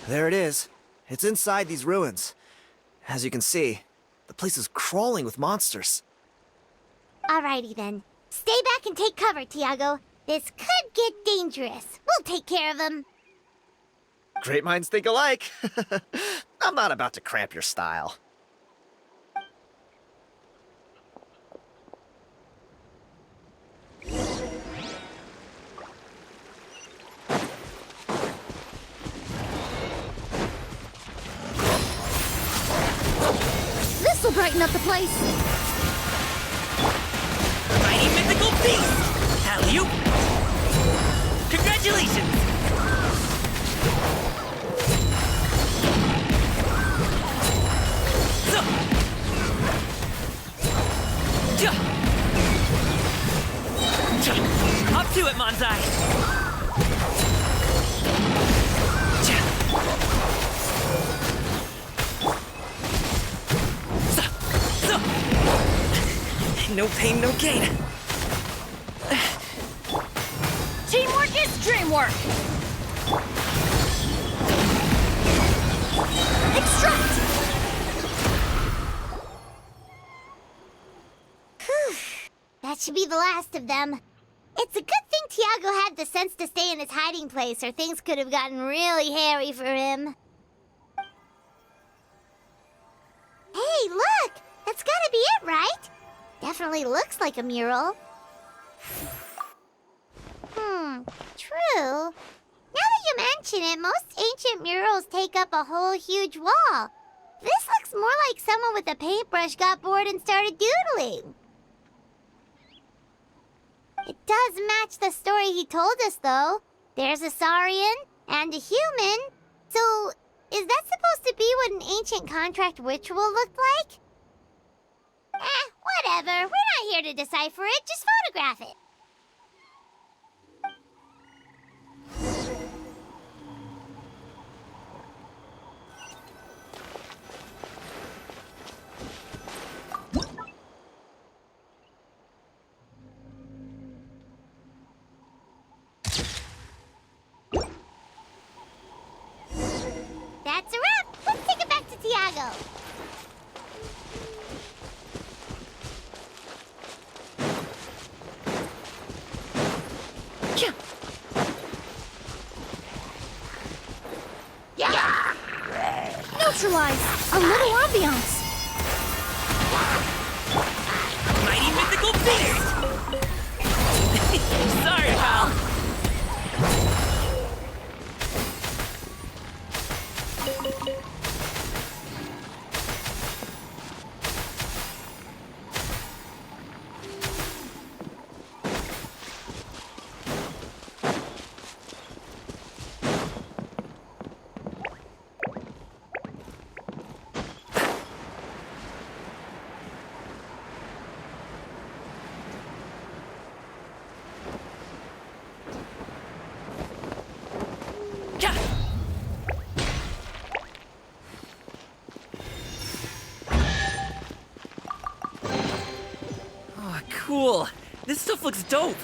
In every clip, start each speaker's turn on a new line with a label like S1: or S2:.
S1: There it is. It's inside these ruins. As you can see, the place is crawling with monsters.
S2: Alrighty then. Stay back and take cover, Tьяго. This could get dangerous. We'll take care of them.
S1: Great minds think alike. I'm not about to cramp your style.
S2: This'll brighten up the place.
S3: Mighty mythical beast! Alley-oop! Congratulations! So. Up to it, Manzai! No pain, no gain.
S2: Teamwork is dreamwork. Extract! That should be the last of them. It's a good thing Tьяго had the sense to stay in his hiding place, or things could have gotten really hairy for him. Hey, look! That's gotta be it, right? Definitely looks like a mural. True. Now that you mention it, most ancient murals take up a whole huge wall. This looks more like someone with a paintbrush got bored and started doodling. It does match the story he told us, though. There's a Saurian and a human. So, is that supposed to be what an ancient contract ritual looked like? Whatever. We're not here to decipher it. Just photograph it. That's a wrap. Let's take it back to Tьяго. Neutralize! A little ambiance!
S3: Mighty mythical beast! Sorry, pal. Oh, cool. This stuff looks dope.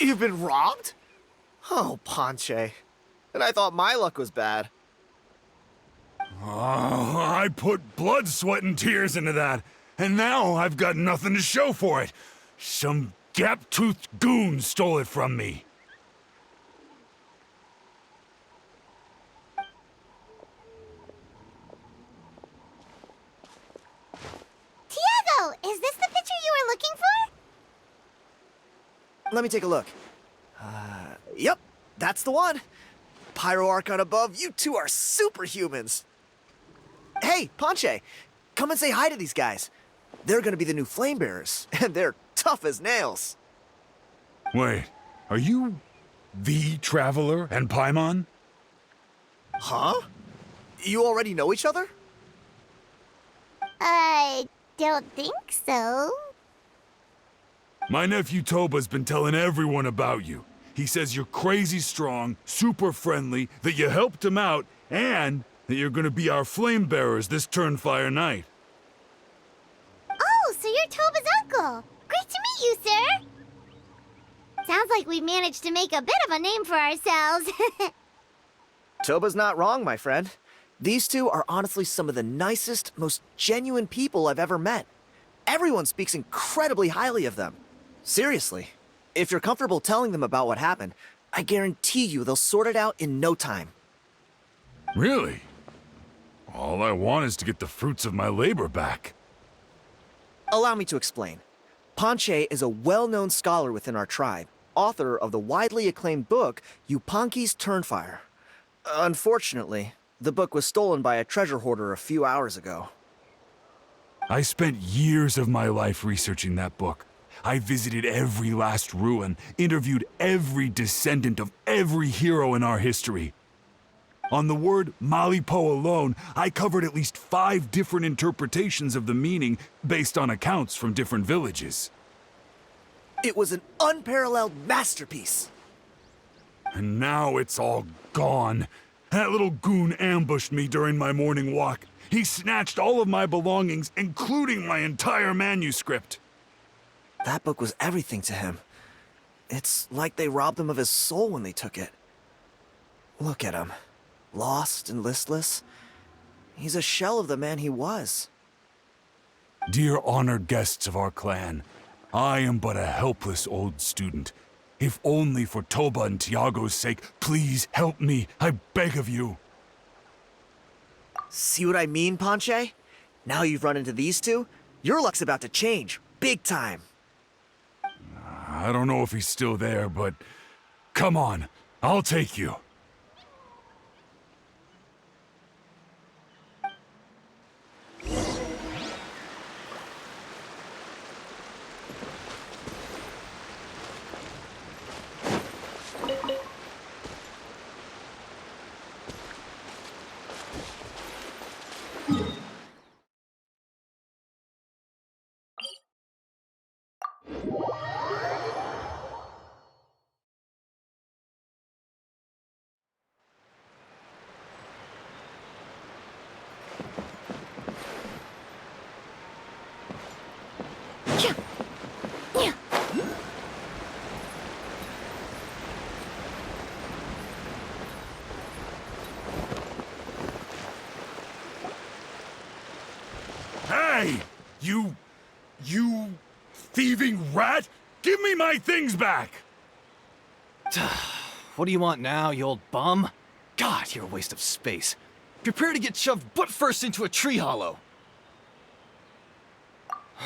S1: You've been robbed? Oh, Ponche. And I thought my luck was bad.
S4: Oh, I put blood, sweat, and tears into that, and now I've got nothing to show for it. Some gap-toothed goon stole it from me.
S2: Tьяgo, is this the picture you were looking for?
S1: Let me take a look. Yep, that's the one. Pyro Archon above, you two are superhumans. Hey, Ponche, come and say hi to these guys. They're gonna be the new flame bearers, and they're tough as nails.
S4: Wait, are you the Traveler and Paimon?
S1: Huh? You already know each other?
S2: I don't think so.
S4: My nephew Toba's been telling everyone about you. He says you're crazy strong, super friendly, that you helped him out, and that you're gonna be our flame bearers this Turnfire night.
S2: Oh, so you're Toba's uncle. Great to meet you, sir. Sounds like we managed to make a bit of a name for ourselves.
S1: Toba's not wrong, my friend. These two are honestly some of the nicest, most genuine people I've ever met. Everyone speaks incredibly highly of them. Seriously. If you're comfortable telling them about what happened, I guarantee you they'll sort it out in no time.
S4: Really? All I want is to get the fruits of my labor back.
S1: Allow me to explain. Ponche is a well-known scholar within our tribe, author of the widely acclaimed book, Yupanqui's Turnfire. Unfortunately, the book was stolen by a treasure hoarder a few hours ago.
S4: I spent years of my life researching that book. I visited every last ruin, interviewed every descendant of every hero in our history. On the word Malipo alone, I covered at least 5 different interpretations of the meaning based on accounts from different villages.
S1: It was an unparalleled masterpiece.
S4: And now it's all gone. That little goon ambushed me during my morning walk. He snatched all of my belongings, including my entire manuscript.
S1: That book was everything to him. It's like they robbed him of his soul when they took it. Look at him. Lost and listless. He's a shell of the man he was.
S4: Dear honored guests of our clan, I am but a helpless old student. If only for Toba and Tьяgo's sake, please help me, I beg of you.
S1: See what I mean, Ponche? Now you've run into these two, your luck's about to change, big time.
S4: I don't know if he's still there, but come on, I'll take you. Hey! You thieving rat! Give me my things back!
S5: What do you want now, you old bum? God, you're a waste of space. Prepare to get shoved butt first into a tree hollow.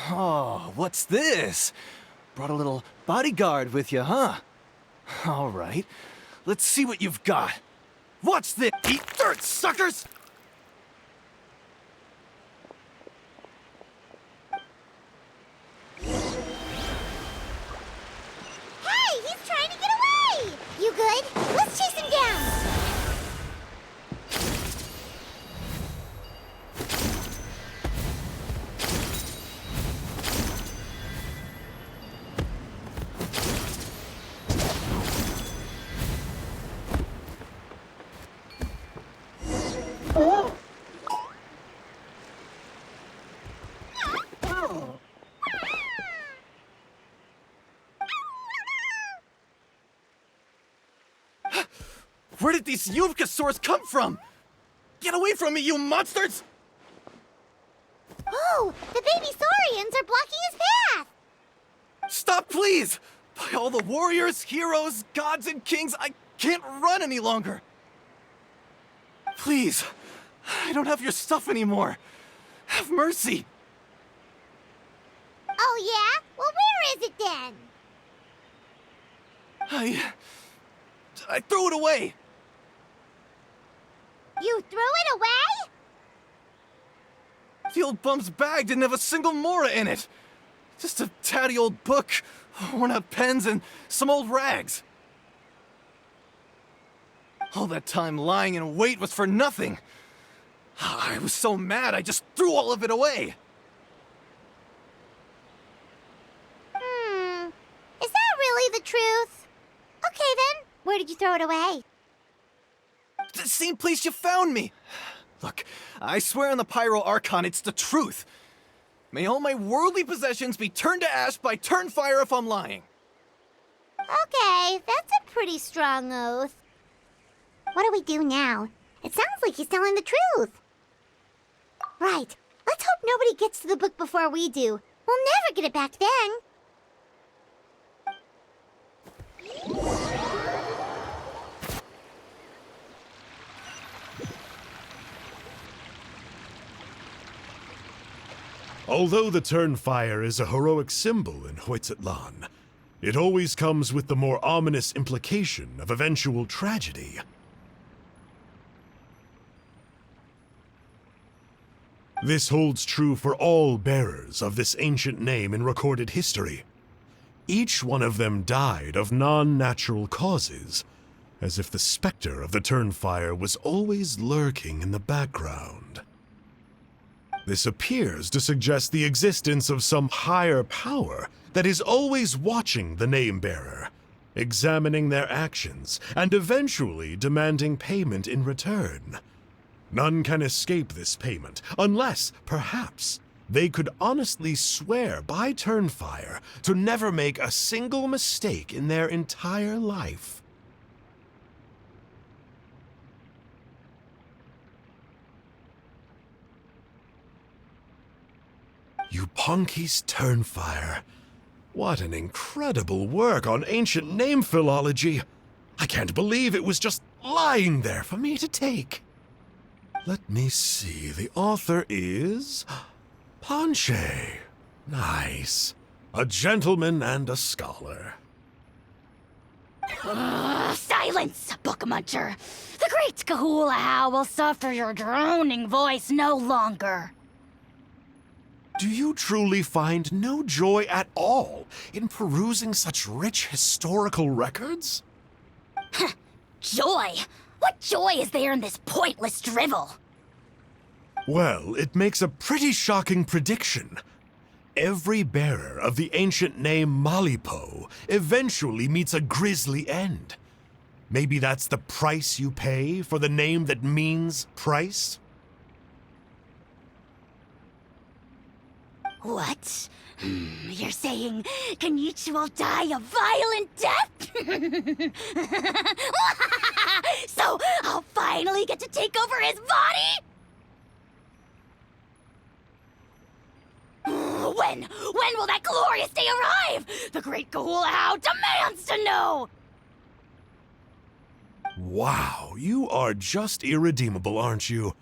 S5: Oh, what's this? Brought a little bodyguard with you, huh? All right, let's see what you've got. What's this? Eat dirt, suckers!
S2: Hey, he's trying to get away! You good? Let's chase him down!
S5: Where did these Yuvkasaurs come from? Get away from me, you monsters!
S2: Oh, the baby saurians are blocking his path!
S5: Stop, please! By all the warriors, heroes, gods, and kings, I can't run any longer! Please, I don't have your stuff anymore. Have mercy!
S2: Oh yeah? Well, where is it then?
S5: I threw it away!
S2: You threw it away?
S5: The old bum's bag didn't have a single mora in it! Just a tatty old book, worn out pens, and some old rags. All that time lying in wait was for nothing. I was so mad, I just threw all of it away.
S2: Is that really the truth? Okay then, where did you throw it away?
S5: The same place you found me. Look, I swear on the Pyro Archon it's the truth. May all my worldly possessions be turned to ash by Turnfire if I'm lying.
S2: Okay, that's a pretty strong oath. What do we do now? It sounds like he's telling the truth. Right, let's hope nobody gets to the book before we do. We'll never get it back then.
S6: Although the Turnfire is a heroic symbol in Hoytzatlan, it always comes with the more ominous implication of eventual tragedy. This holds true for all bearers of this ancient name in recorded history. Each one of them died of non-natural causes, as if the specter of the Turnfire was always lurking in the background. This appears to suggest the existence of some higher power that is always watching the name-bearer, examining their actions, and eventually demanding payment in return. None can escape this payment, unless, perhaps, they could honestly swear by Turnfire to never make a single mistake in their entire life. Yupanqui's Turnfire. What an incredible work on ancient name philology. I can't believe it was just lying there for me to take. Let me see, the author is Ponche. Nice. A gentleman and a scholar.
S7: Silence, book muncher! The great Kahulahow will suffer your droning voice no longer.
S6: Do you truly find no joy at all in perusing such rich historical records?
S7: Joy? What joy is there in this pointless drivel?
S6: Well, it makes a pretty shocking prediction. Every bearer of the ancient name Malipo eventually meets a grisly end. Maybe that's the price you pay for the name that means price?
S7: What? You're saying Kenichi will die a violent death? So I'll finally get to take over his body? When will that glorious day arrive? The great Kahulahow demands to know!
S6: Wow, you are just irredeemable, aren't you?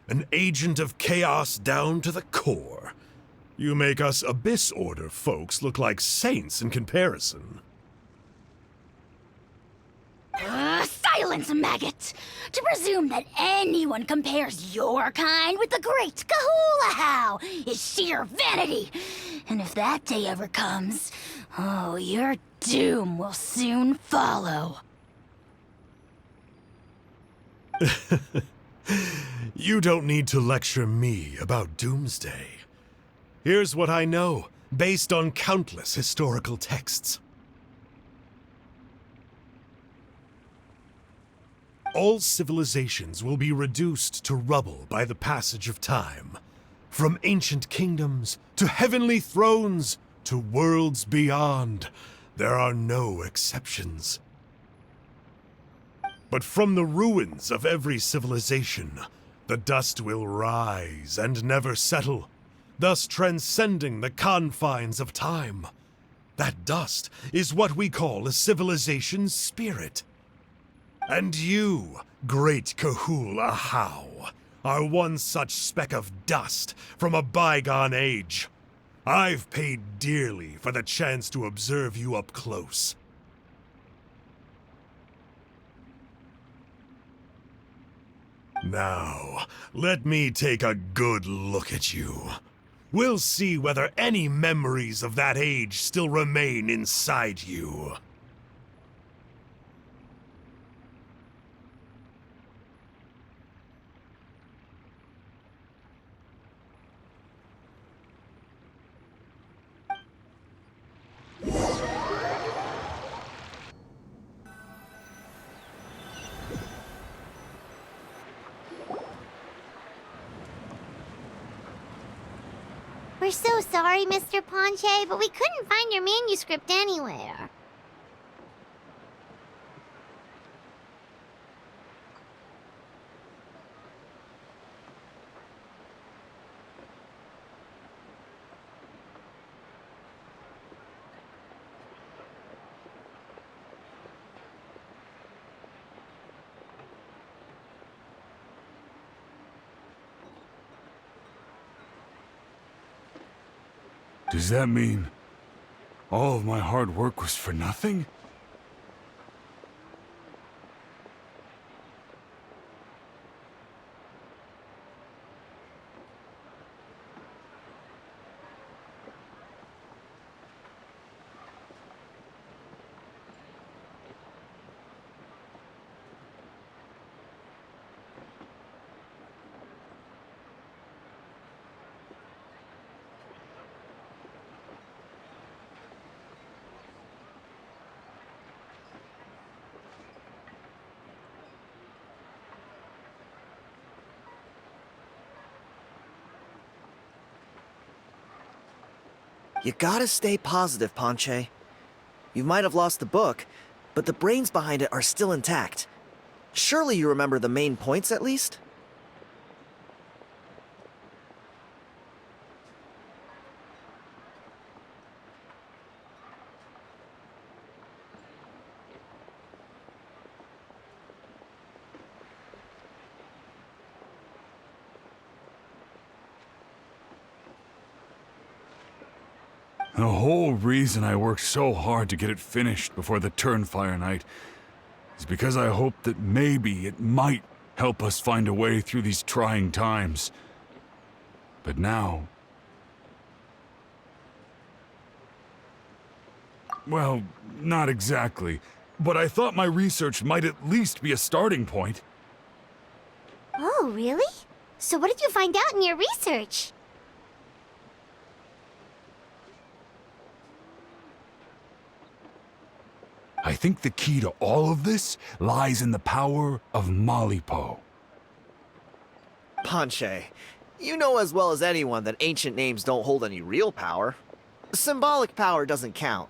S6: An agent of chaos down to the core. You make us Abyss Order folks look like saints in comparison.
S7: Silence, maggot! To presume that anyone compares your kind with the great Kahulahow is sheer vanity. And if that day ever comes, oh, your doom will soon follow.
S6: You don't need to lecture me about Doomsday. Here's what I know, based on countless historical texts. All civilizations will be reduced to rubble by the passage of time. From ancient kingdoms, to heavenly thrones, to worlds beyond, there are no exceptions. But from the ruins of every civilization, the dust will rise and never settle, thus transcending the confines of time. That dust is what we call a civilization's spirit. And you, great Kahul Ahau, are one such speck of dust from a bygone age. I've paid dearly for the chance to observe you up close. Now, let me take a good look at you. We'll see whether any memories of that age still remain inside you.
S2: We're so sorry, Mr. Ponche, but we couldn't find your manuscript anywhere.
S4: Does that mean all of my hard work was for nothing?
S1: You gotta stay positive, Ponche. You might have lost the book, but the brains behind it are still intact. Surely you remember the main points at least?
S4: The whole reason I worked so hard to get it finished before the Turnfire night is because I hoped that maybe it might help us find a way through these trying times. But now... well, not exactly. But I thought my research might at least be a starting point.
S2: Oh, really? So what did you find out in your research?
S4: I think the key to all of this lies in the power of Malipo.
S1: Ponche, you know as well as anyone that ancient names don't hold any real power. Symbolic power doesn't count.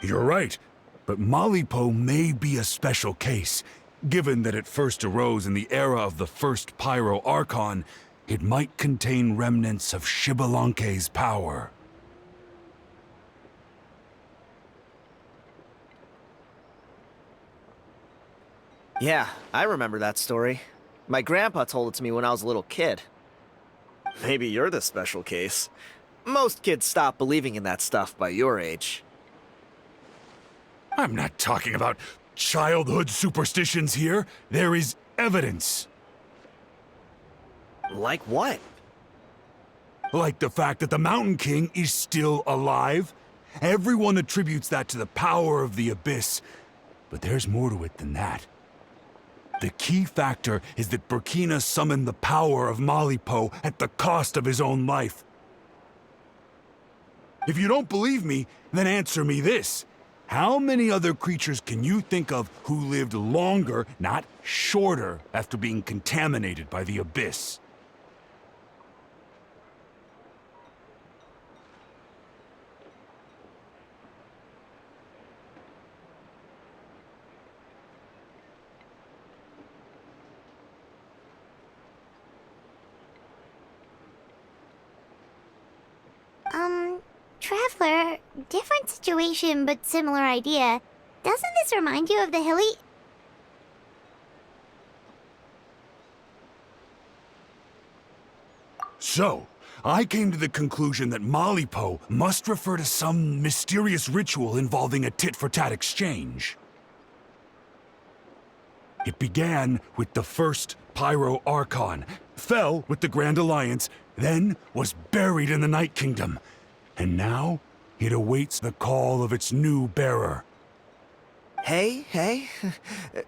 S4: You're right, but Malipo may be a special case. Given that it first arose in the era of the first Pyro Archon, it might contain remnants of Xbalanque's power.
S1: Yeah, I remember that story. My grandpa told it to me when I was a little kid. Maybe you're the special case. Most kids stop believing in that stuff by your age.
S4: I'm not talking about childhood superstitions here. There is evidence.
S1: Like what?
S4: Like the fact that the Mountain King is still alive. Everyone attributes that to the power of the Abyss. But there's more to it than that. The key factor is that Burkina summoned the power of Malipo at the cost of his own life. If you don't believe me, then answer me this. How many other creatures can you think of who lived longer, not shorter, after being contaminated by the Abyss?
S2: traveler, different situation but similar idea. Doesn't this remind you of the hilly...
S4: So, I came to the conclusion that Malipo must refer to some mysterious ritual involving a tit-for-tat exchange. It began with the first Pyro Archon, fell with the Grand Alliance, then was buried in the Night Kingdom. And now, it awaits the call of its new bearer.
S1: Hey.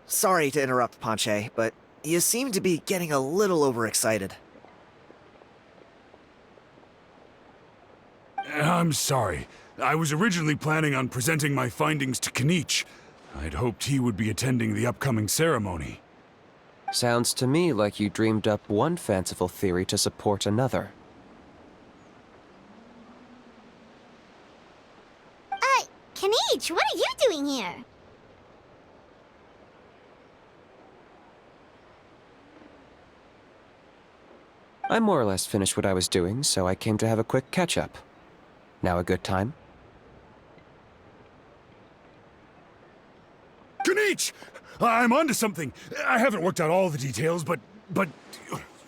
S1: Sorry to interrupt, Ponche, but you seem to be getting a little overexcited.
S4: I'm sorry. I was originally planning on presenting my findings to Kanich. I'd hoped he would be attending the upcoming ceremony.
S8: Sounds to me like you dreamed up one fanciful theory to support another.
S2: Kanich, what are you doing here?
S8: I more or less finished what I was doing, so I came to have a quick catch-up. Now a good time?
S4: Kanich! I'm onto something. I haven't worked out all the details, but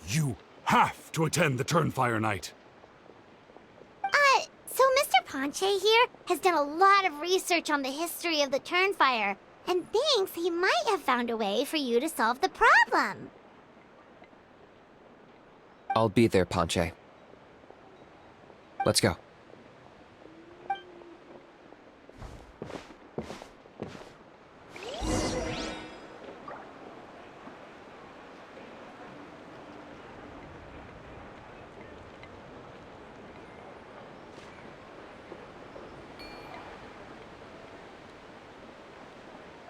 S4: you have to attend the Turnfire Night.
S2: So Mr. Ponche here has done a lot of research on the history of the Turnfire, and thinks he might have found a way for you to solve the problem.
S8: I'll be there, Ponche. Let's go.